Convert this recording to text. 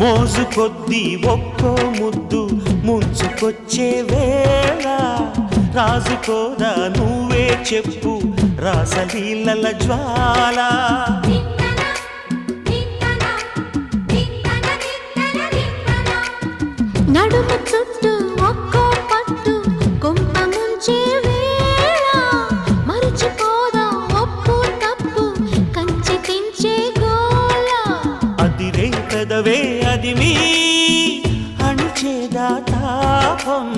మోజు కొద్దీ ఒక్కో ముద్దు ముంచుకొచ్చే వేళ రాజుకోదా నువ్వే చెప్పు రాసలీలల జ్వాల నడుము చుట్టూ ఒక్కో పట్టు కొంప ముంచే వేళ మరిచిపోదా ఒప్పు తప్పు కంచి తెంచే గోల అదిరే పెదవే అది మీ అణిచేదా తాపం